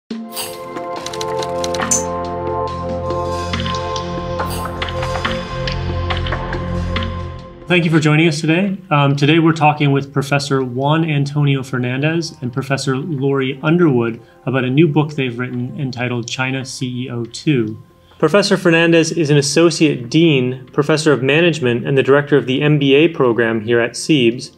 Thank you for joining us today. Today we're talking with Professor Juan Antonio Fernandez and Professor Lori Underwood about a new book they've written entitled China CEO 2. Professor Fernandez is an Associate Dean, Professor of Management, and the Director of the MBA program here at CEIBS.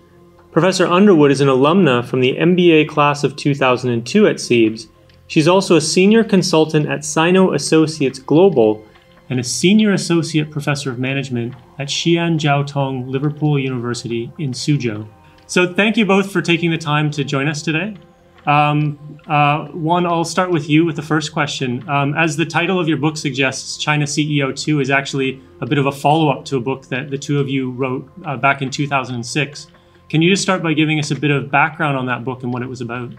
Professor Underwood is an alumna from the MBA class of 2002 at CEIBS. She's also a Senior Consultant at Sino Associates Global and a Senior Associate Professor of Management at Xi'an Jiaotong Liverpool University in Suzhou. So thank you both for taking the time to join us today. Juan, I'll start with you with the first question. As the title of your book suggests, China CEO 2 is actually a bit of a follow-up to a book that the two of you wrote back in 2006. Can you just start by giving us a bit of background on that book and what it was about?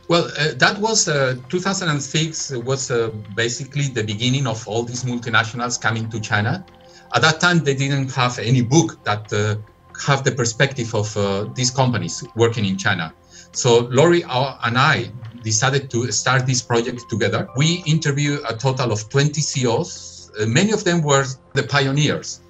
Well, that was 2006 was basically the beginning of all these multinationals coming to China. At that time, they didn't have any book that have the perspective of these companies working in China. So Lori and I decided to start this project together. We interviewed a total of 20 CEOs. Many of them were the pioneers.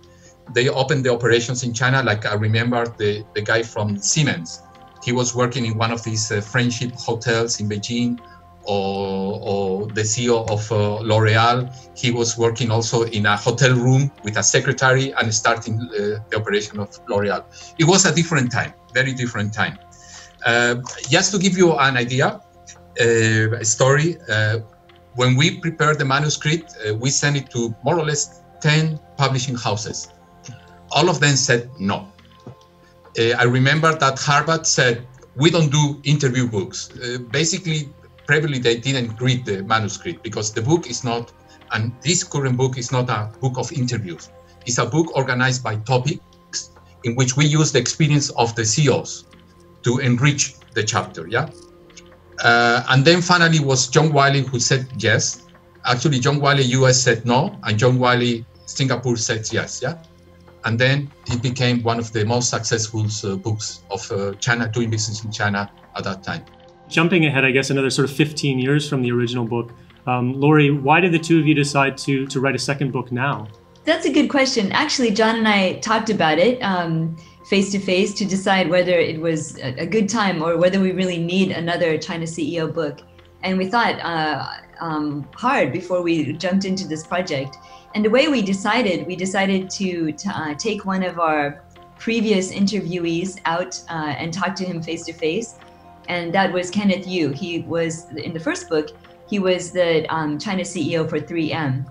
They opened the operations in China. Like I remember the guy from Siemens. He was working in one of these friendship hotels in Beijing, or the CEO of L'Oreal. He was working also in a hotel room with a secretary and starting the operation of L'Oreal. It was a different time, very different time. Just to give you an idea, a story, when we prepared the manuscript, we sent it to more or less 10 publishing houses. All of them said no. I remember that Harvard said, we don't do interview books. Basically, probably they didn't read the manuscript because the book is not, and this current book is not a book of interviews. It's a book organized by topics in which we use the experience of the CEOs to enrich the chapter, yeah? And then finally was John Wiley who said yes. Actually, John Wiley US said no, and John Wiley Singapore said yes, yeah? And then it became one of the most successful books of China, doing business in China at that time. Jumping ahead, I guess, another sort of 15 years from the original book, Lori, why did the two of you decide to write a second book now? That's a good question. Actually, John and I talked about it face-to-face to decide whether it was a good time or whether we really need another China CEO book. And we thought hard before we jumped into this project. And the way we decided to take one of our previous interviewees out and talk to him face-to-face. And that was Kenneth Yu. He was, in the first book, he was the China CEO for 3M.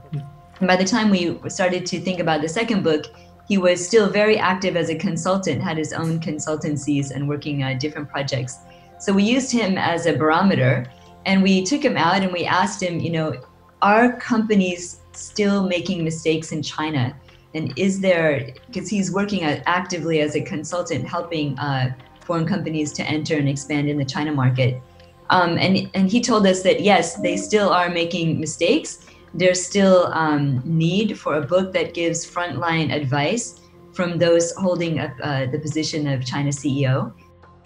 And by the time we started to think about the second book, he was still very active as a consultant, had his own consultancies and working on different projects. So we used him as a barometer, and we took him out and we asked him, you know, are companies still making mistakes in China? And is there, because he's working actively as a consultant, helping foreign companies to enter and expand in the China market. And he told us that, yes, they still are making mistakes. There's still need for a book that gives frontline advice from those holding the position of China CEO.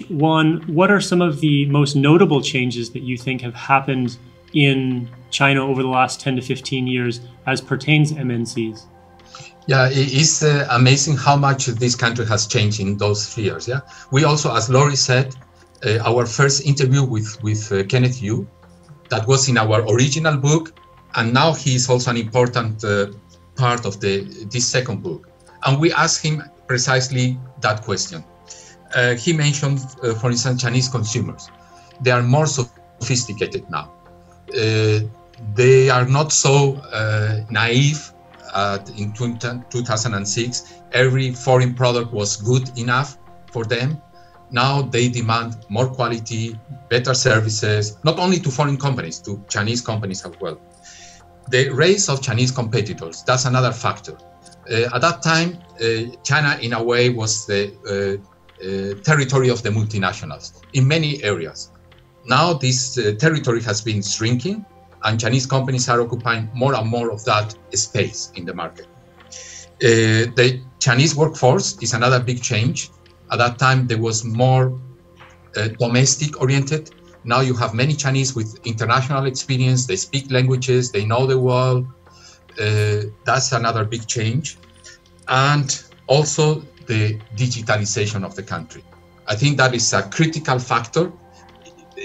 Juan, what are some of the most notable changes that you think have happened in China over the last 10 to 15 years as pertains to MNCs? Yeah, it's amazing how much this country has changed in those years. Yeah, we also, as Lori said, our first interview with Kenneth Yu, that was in our original book, and now he is also an important part of this second book. And we asked him precisely that question. He mentioned, for instance, Chinese consumers. They are more sophisticated now. They are not so naive. In 2006, every foreign product was good enough for them. Now they demand more quality, better services, not only to foreign companies, to Chinese companies as well. The rise of Chinese competitors, that's another factor. At that time, China, in a way, was the territory of the multinationals in many areas. Now this territory has been shrinking, and Chinese companies are occupying more and more of that space in the market. The Chinese workforce is another big change. At that time, there was more domestic oriented. Now you have many Chinese with international experience. They speak languages, they know the world. That's another big change. And also the digitalization of the country. I think that is a critical factor.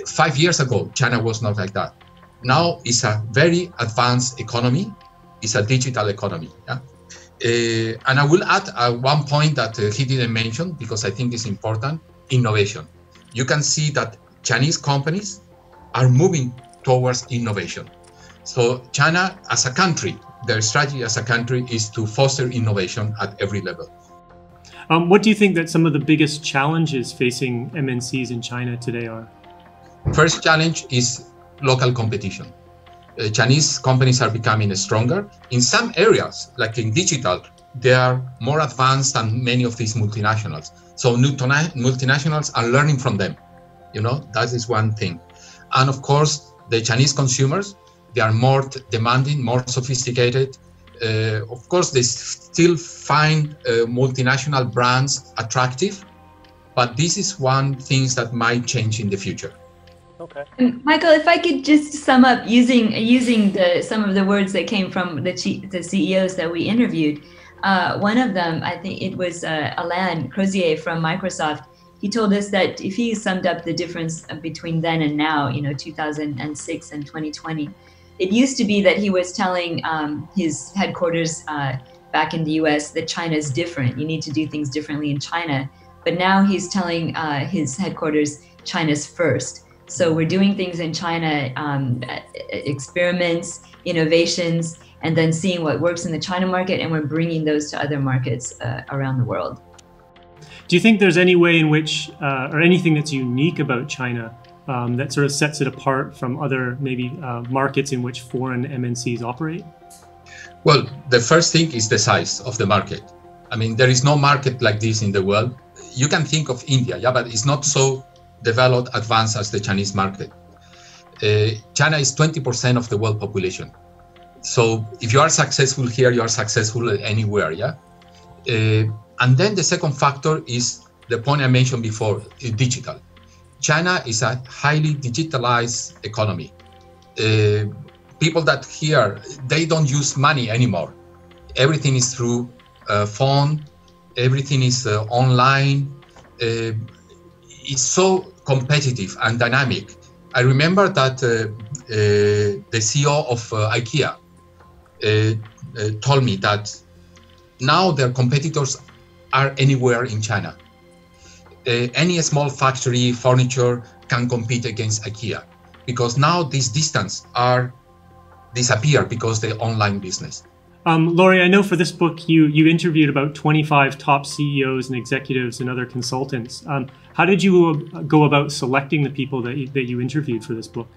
5 years ago, China was not like that. Now it's a very advanced economy. It's a digital economy. Yeah? And I will add one point that he didn't mention because I think it's important, innovation. You can see that Chinese companies are moving towards innovation. So China as a country, their strategy as a country is to foster innovation at every level. What do you think that some of the biggest challenges facing MNCs in China today are? First challenge is local competition. Chinese companies are becoming stronger. In some areas, like in digital, they are more advanced than many of these multinationals. So multinationals are learning from them. You know, that is one thing. And of course, the Chinese consumers, they are more demanding, more sophisticated. Of course, they still find multinational brands attractive, but this is one thing that might change in the future. Okay. Michael, if I could just sum up using some of the words that came from the CEOs that we interviewed. One of them, I think it was Alain Crozier from Microsoft. He told us that if he summed up the difference between then and now, 2006 and 2020, it used to be that he was telling his headquarters back in the US that China is different. You need to do things differently in China. But now he's telling his headquarters China's first. So we're doing things in China, experiments, innovations, and then seeing what works in the China market, and we're bringing those to other markets around the world. Do you think there's any way in which, or anything that's unique about China that sort of sets it apart from other maybe markets in which foreign MNCs operate? Well, the first thing is the size of the market. I mean, there is no market like this in the world. You can think of India, yeah, but it's not so developed, advanced as the Chinese market. China is 20% of the world population. So if you are successful here, you are successful anywhere, yeah? And then the second factor is the point I mentioned before, digital. China is a highly digitalized economy. People that here, they don't use money anymore. Everything is through phone, everything is online. It's so competitive and dynamic. I remember that the CEO of IKEA told me that now their competitors are anywhere in China. Any small factory, furniture can compete against IKEA because now this distance are disappear because the online business. Laurie, I know for this book you interviewed about 25 top CEOs and executives and other consultants. How did you go about selecting the people that you interviewed for this book?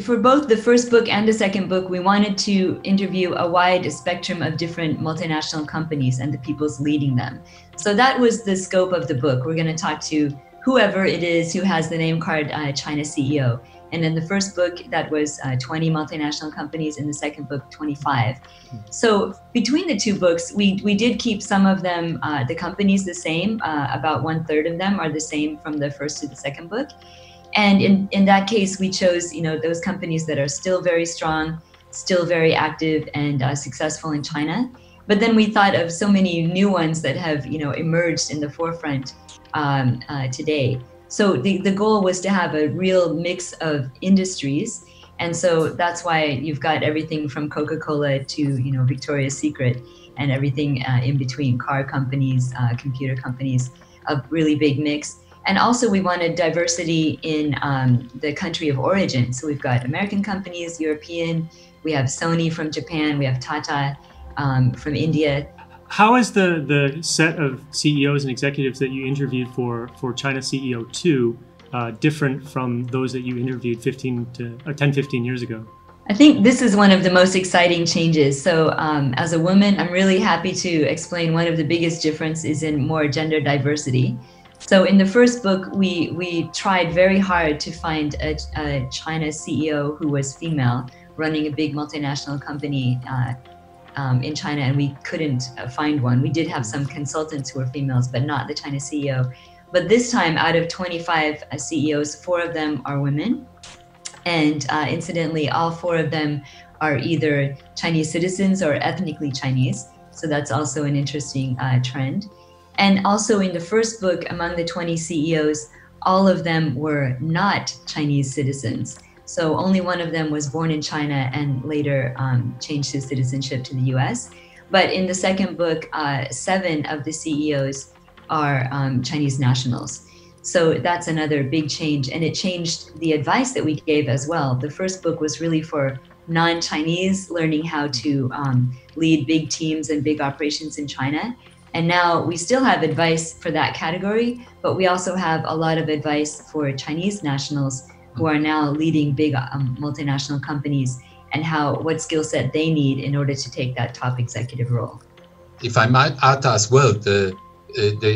For both the first book and the second book, we wanted to interview a wide spectrum of different multinational companies and the people's leading them. So that was the scope of the book. We're going to talk to whoever it is who has the name card China CEO. And in the first book, that was 20 multinational companies. In the second book, 25. So between the two books, we did keep some of them, the companies the same. About 1/3 of them are the same from the first to the second book. And in that case, we chose, those companies that are still very strong, still very active and successful in China. But then we thought of so many new ones that have, emerged in the forefront today. So the goal was to have a real mix of industries. And so that's why you've got everything from Coca-Cola to, Victoria's Secret and everything in between, car companies, computer companies, a really big mix. And also we wanted diversity in the country of origin. So we've got American companies, European, we have Sony from Japan, we have Tata from India. How is the set of CEOs and executives that you interviewed for China CEO 2 different from those that you interviewed 10, 15 years ago? I think this is one of the most exciting changes. So as a woman, I'm really happy to explain one of the biggest differences in more gender diversity. So in the first book, we tried very hard to find a China CEO who was female running a big multinational company in China, and we couldn't find one. We did have some consultants who were females, but not the China CEO. But this time, out of 25 CEOs, 4 of them are women. And incidentally, all 4 of them are either Chinese citizens or ethnically Chinese. So that's also an interesting trend. And also in the first book, among the 20 CEOs, all of them were not Chinese citizens. So only one of them was born in China and later changed his citizenship to the US. But in the second book, 7 of the CEOs are Chinese nationals. So that's another big change. And it changed the advice that we gave as well. The first book was really for non-Chinese, learning how to lead big teams and big operations in China. And now we still have advice for that category, but we also have a lot of advice for Chinese nationals who are now leading big multinational companies and what skill set they need in order to take that top executive role. If I might add as well, the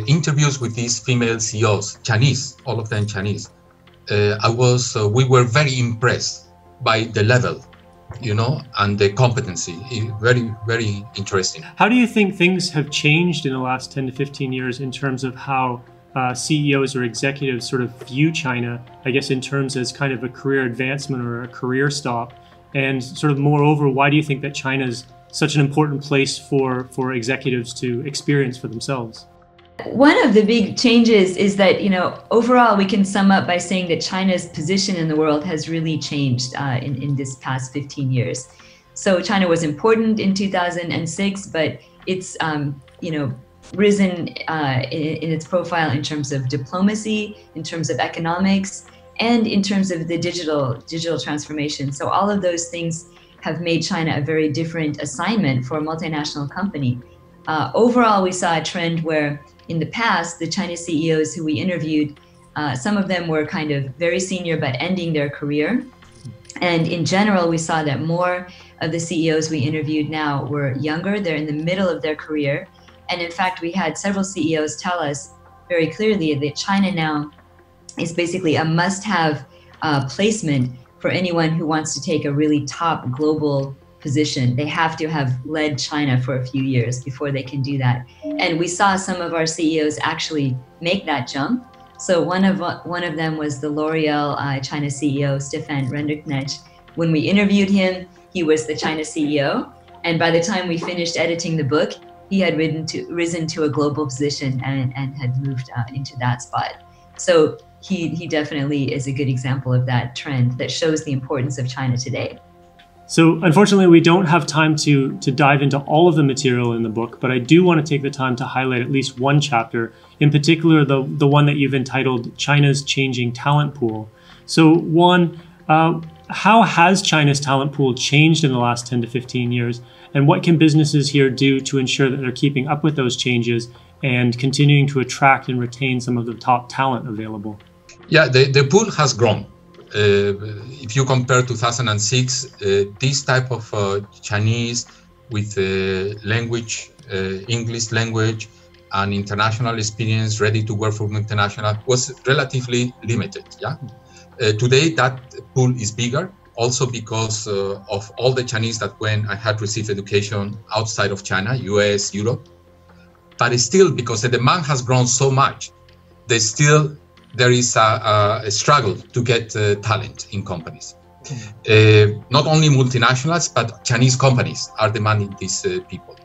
interviews with these female CEOs, Chinese, all of them Chinese, we were very impressed by the level, and the competency. Very, very interesting. How do you think things have changed in the last 10 to 15 years in terms of how CEOs or executives sort of view China, I guess in terms as kind of a career advancement or a career stop? And sort of moreover, why do you think that China is such an important place for executives to experience for themselves? One of the big changes is that, overall, we can sum up by saying that China's position in the world has really changed in this past 15 years. So China was important in 2006, but it's, risen in its profile in terms of diplomacy, in terms of economics, and in terms of the digital transformation. So all of those things have made China a very different assignment for a multinational company. Overall, we saw a trend where in the past, the China CEOs who we interviewed, some of them were kind of very senior but ending their career. And in general, we saw that more of the CEOs we interviewed now were younger. They're in the middle of their career. And in fact, we had several CEOs tell us very clearly that China now is basically a must-have placement for anyone who wants to take a really top global position. They have to have led China for a few years before they can do that. And we saw some of our CEOs actually make that jump. So one of them was the L'Oreal China CEO, Stefan Renderknecht. When we interviewed him, he was the China CEO. And by the time we finished editing the book, he had risen to a global position and had moved into that spot. So he definitely is a good example of that trend that shows the importance of China today. So unfortunately, we don't have time to dive into all of the material in the book, but I do want to take the time to highlight at least one chapter, in particular the one that you've entitled China's Changing Talent Pool. So one, how has China's talent pool changed in the last 10 to 15 years? And what can businesses here do to ensure that they're keeping up with those changes and continuing to attract and retain some of the top talent available? Yeah, the pool has grown. If you compare 2006, this type of Chinese with language, English language and international experience ready to work for multinational was relatively limited. Yeah. Today, that pool is bigger, also because of all the Chinese that went and had received education outside of China, US, Europe. But still, because the demand has grown so much, there is a struggle to get talent in companies. Not only multinationals, but Chinese companies are demanding these people.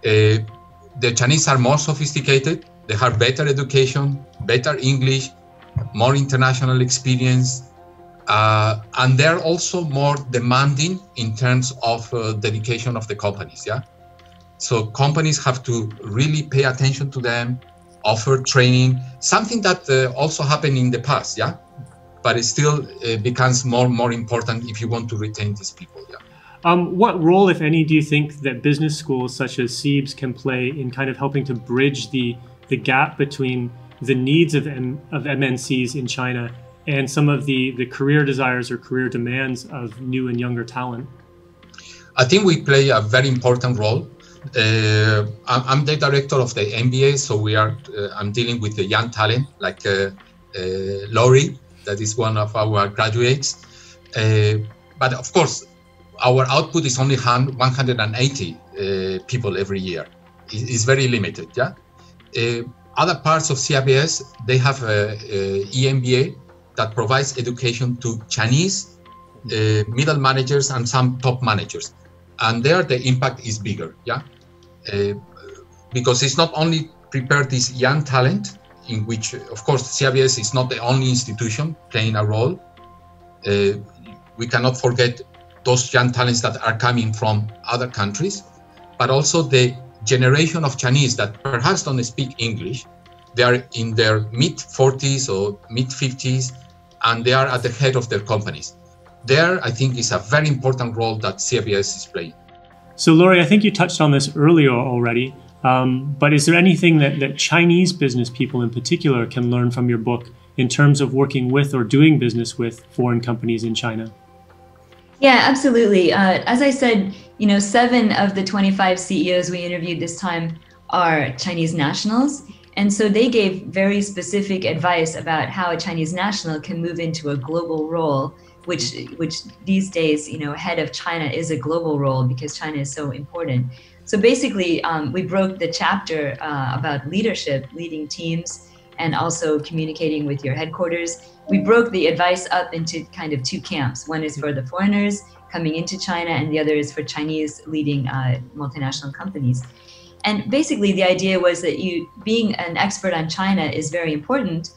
The Chinese are more sophisticated, they have better education, better English, more international experience, and they're also more demanding in terms of dedication of the companies. Yeah, so companies have to really pay attention to them, offer training, something that also happened in the past, yeah, but it still becomes more important if you want to retain these people. Yeah. What role, if any, do you think that business schools such as CEIBS can play in kind of helping to bridge the gap between the needs of MNCs in China and some of the career desires or career demands of new and younger talent? I think we play a very important role. I'm the director of the MBA, so I'm dealing with the young talent like Lori, that is one of our graduates. But of course, our output is only 180 people every year. It's very limited. Yeah. Other parts of CEIBS, they have a EMBA that provides education to Chinese middle managers and some top managers. And there the impact is bigger, yeah? Because it's not only prepare this young talent, in which, of course, CEIBS is not the only institution playing a role. We cannot forget those young talents that are coming from other countries, but also the generation of Chinese that perhaps don't speak English. They are in their mid-40s or mid-50s, and they are at the head of their companies. There, I think, is a very important role that CEIBS is playing. So, Laurie, I think you touched on this earlier already, but is there anything that Chinese business people in particular can learn from your book in terms of working with or doing business with foreign companies in China? Yeah, absolutely. As I said, 7 of the 25 CEOs we interviewed this time are Chinese nationals. And so they gave very specific advice about how a Chinese national can move into a global role, which these days, head of China is a global role because China is so important. So basically, we broke the chapter about leadership, leading teams, and also communicating with your headquarters. We broke the advice up into kind of 2 camps. One is for the foreigners coming into China, and the other is for Chinese leading multinational companies. And basically, the idea was that being an expert on China is very important,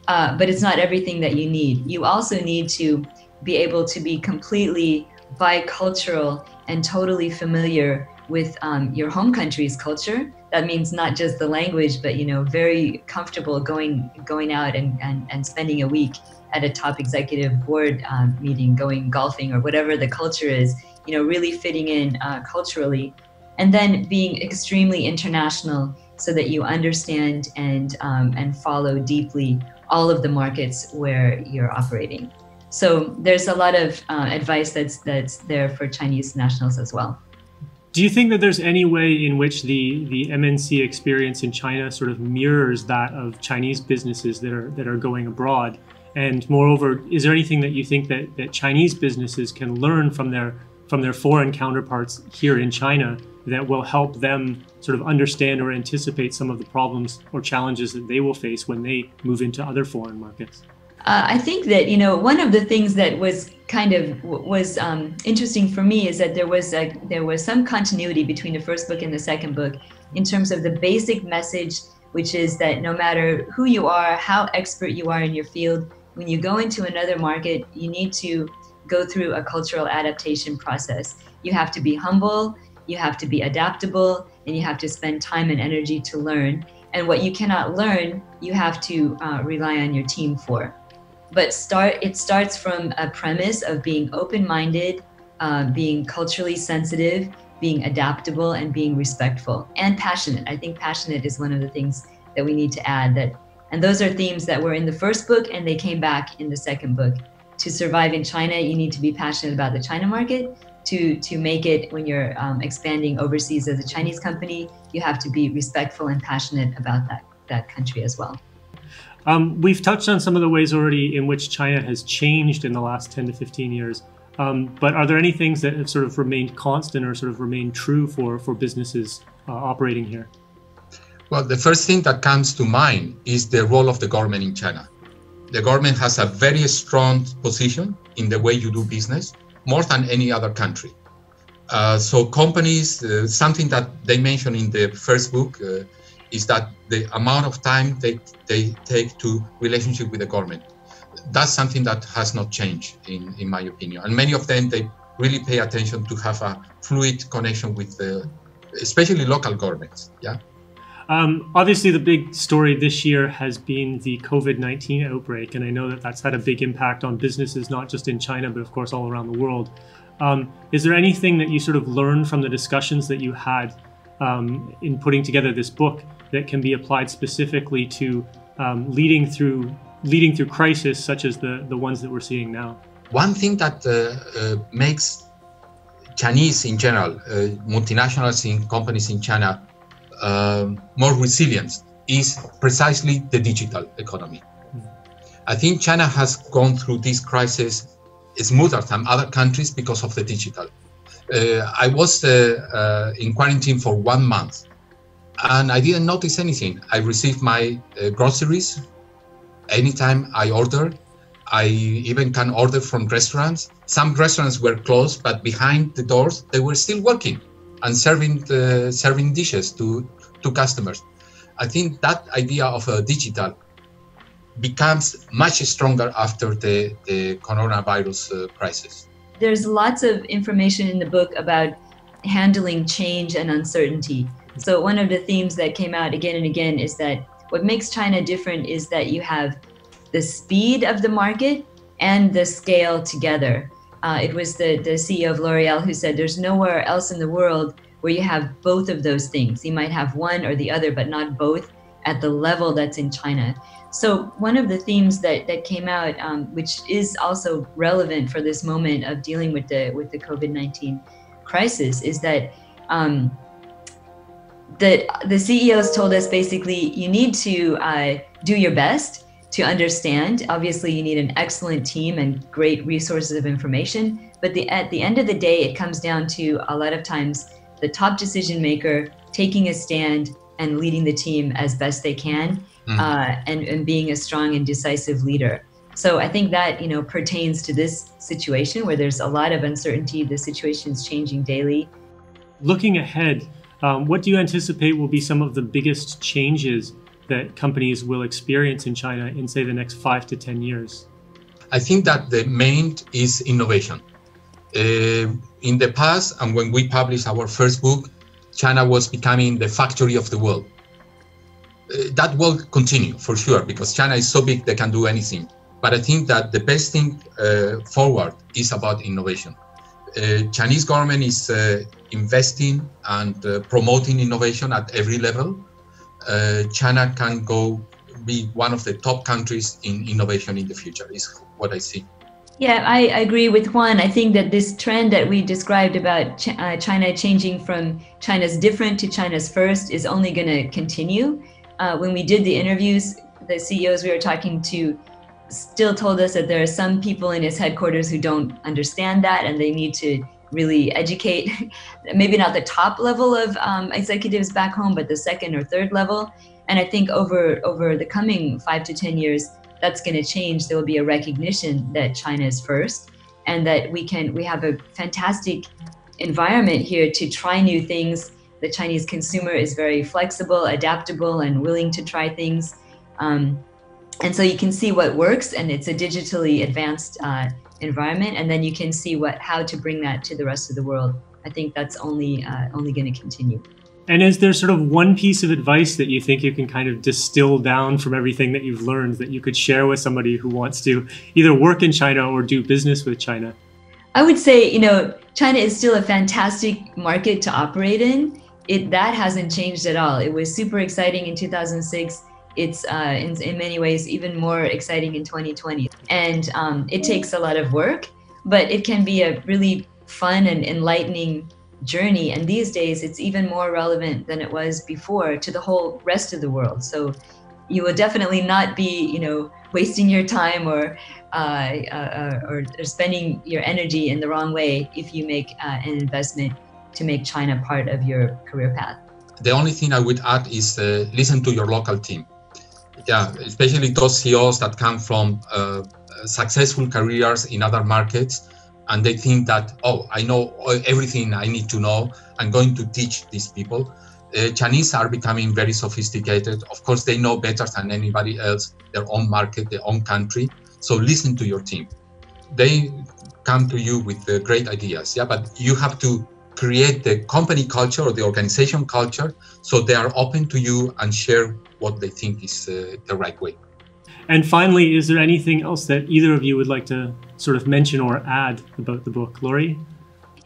but it's not everything that you need. You also need to be able to be completely bicultural and totally familiar with your home country's culture. That means not just the language, but very comfortable going out and spending a week at a top executive board meeting, going golfing or whatever the culture is. Really fitting in culturally, and then being extremely international so that you understand and follow deeply all of the markets where you're operating. So there's a lot of advice that's there for Chinese nationals as well. Do you think that there's any way in which the MNC experience in China sort of mirrors that of Chinese businesses that are going abroad? And moreover, is there anything that you think that Chinese businesses can learn from their foreign counterparts here in China that will help them sort of understand or anticipate some of the problems or challenges that they will face when they move into other foreign markets? I think that, one of the things that was interesting for me is that there was some continuity between the first book and the second book in terms of the basic message, which is that no matter who you are, how expert you are in your field, when you go into another market, you need to go through a cultural adaptation process. You have to be humble, you have to be adaptable, and you have to spend time and energy to learn. And what you cannot learn, you have to rely on your team for. But it starts from a premise of being open-minded, being culturally sensitive, being adaptable, and being respectful and passionate. I think passionate is one of the things that we need to add. And those are themes that were in the first book, and they came back in the second book. To survive in China, you need to be passionate about the China market. To make it when you're expanding overseas as a Chinese company, you have to be respectful and passionate about that country as well. We've touched on some of the ways already in which China has changed in the last 10 to 15 years. But are there any things that have sort of remained constant or sort of remained true for businesses operating here? Well, the first thing that comes to mind is the role of the government in China. The government has a very strong position in the way you do business, more than any other country. So companies, something that they mention in the first book is that the amount of time they take to relationship with the government. That's something that has not changed, in my opinion. And many of them, they really pay attention to have a fluid connection with especially local governments. Yeah. Obviously, the big story this year has been the COVID-19 outbreak, and I know that that's had a big impact on businesses, not just in China, but of course all around the world. Is there anything that you sort of learned from the discussions that you had in putting together this book that can be applied specifically to leading through crisis such as the ones that we're seeing now? One thing that makes Chinese in general, multinationals in companies in China, more resilient is precisely the digital economy. I think China has gone through this crisis smoother than other countries because of the digital. I was in quarantine for 1 month, And I didn't notice anything. I received my groceries anytime I order. I even can order from restaurants. Some restaurants were closed, but behind the doors, they were still working and serving dishes to customers. I think that idea of a digital becomes much stronger after the coronavirus crisis. There's lots of information in the book about handling change and uncertainty. So one of the themes that came out again and again is that what makes China different is that you have the speed of the market and the scale together. It was the CEO of L'Oreal who said there's nowhere else in the world where you have both of those things. You might have one or the other, but not both at the level that's in China. So one of the themes that came out, which is also relevant for this moment of dealing with the COVID-19 crisis, is that the CEOs told us basically you need to do your best to understand. Obviously, you need an excellent team and great resources of information. But at the end of the day, it comes down to a lot of times the top decision maker taking a stand and leading the team as best they can, and being a strong and decisive leader. So I think that pertains to this situation where there's a lot of uncertainty. The situation's changing daily. Looking ahead, what do you anticipate will be some of the biggest changes that companies will experience in China in, say, the next 5 to 10 years? I think that the main is innovation. In the past, and when we published our first book, China was becoming the factory of the world. That will continue for sure, because China is so big they can do anything. But I think that the best thing forward is about innovation. Chinese government is investing and promoting innovation at every level. China can be one of the top countries in innovation in the future, is what I see. Yeah, I agree with Juan. I think that this trend that we described about China changing from China's different to China's first is only going to continue. When we did the interviews, the CEOs we were talking to still told us that there are some people in his headquarters who don't understand that, and they need to really educate, maybe not the top level of executives back home, but the second or third level. And I think over the coming 5 to 10 years, that's going to change. There will be a recognition that China is first, and that we have a fantastic environment here to try new things. The Chinese consumer is very flexible, adaptable, and willing to try things. And so you can see what works, and it's a digitally advanced environment, and then you can see how to bring that to the rest of the world. I think that's only going to continue. And is there sort of one piece of advice that you think you can kind of distill down from everything that you've learned that you could share with somebody who wants to either work in China or do business with China? I would say, China is still a fantastic market to operate in. That hasn't changed at all. It was super exciting in 2006. It's in many ways even more exciting in 2020. And it takes a lot of work, but it can be a really fun and enlightening journey. And these days, it's even more relevant than it was before to the whole rest of the world. So you will definitely not be, wasting your time or spending your energy in the wrong way if you make an investment to make China part of your career path. The only thing I would add is listen to your local team. Yeah, especially those CEOs that come from successful careers in other markets, and they think that, I know everything I need to know. I'm going to teach these people. Chinese are becoming very sophisticated. Of course, they know better than anybody else their own market, their own country. So listen to your team. They come to you with great ideas. Yeah, but you have to create the company culture or the organization culture so they are open to you and share what they think is the right way. And finally, is there anything else that either of you would like to sort of mention or add about the book? Laurie?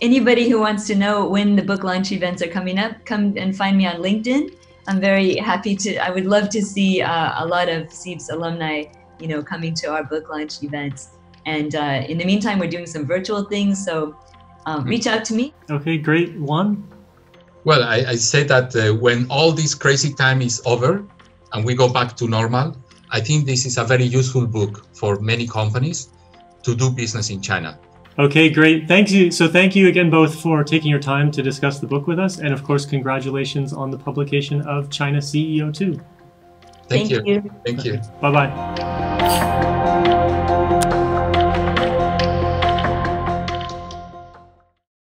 Anybody who wants to know when the book launch events are coming up, come and find me on LinkedIn. I'm very happy I would love to see a lot of CEIBS alumni, coming to our book launch events. And in the meantime, we're doing some virtual things, so reach out to me. Okay, great. Juan? Well, I say that when all this crazy time is over and we go back to normal, I think this is a very useful book for many companies to do business in China. Okay, great. Thank you. So thank you again both for taking your time to discuss the book with us. And of course, congratulations on the publication of China CEO 2. Thank you. Thank you. Bye-bye.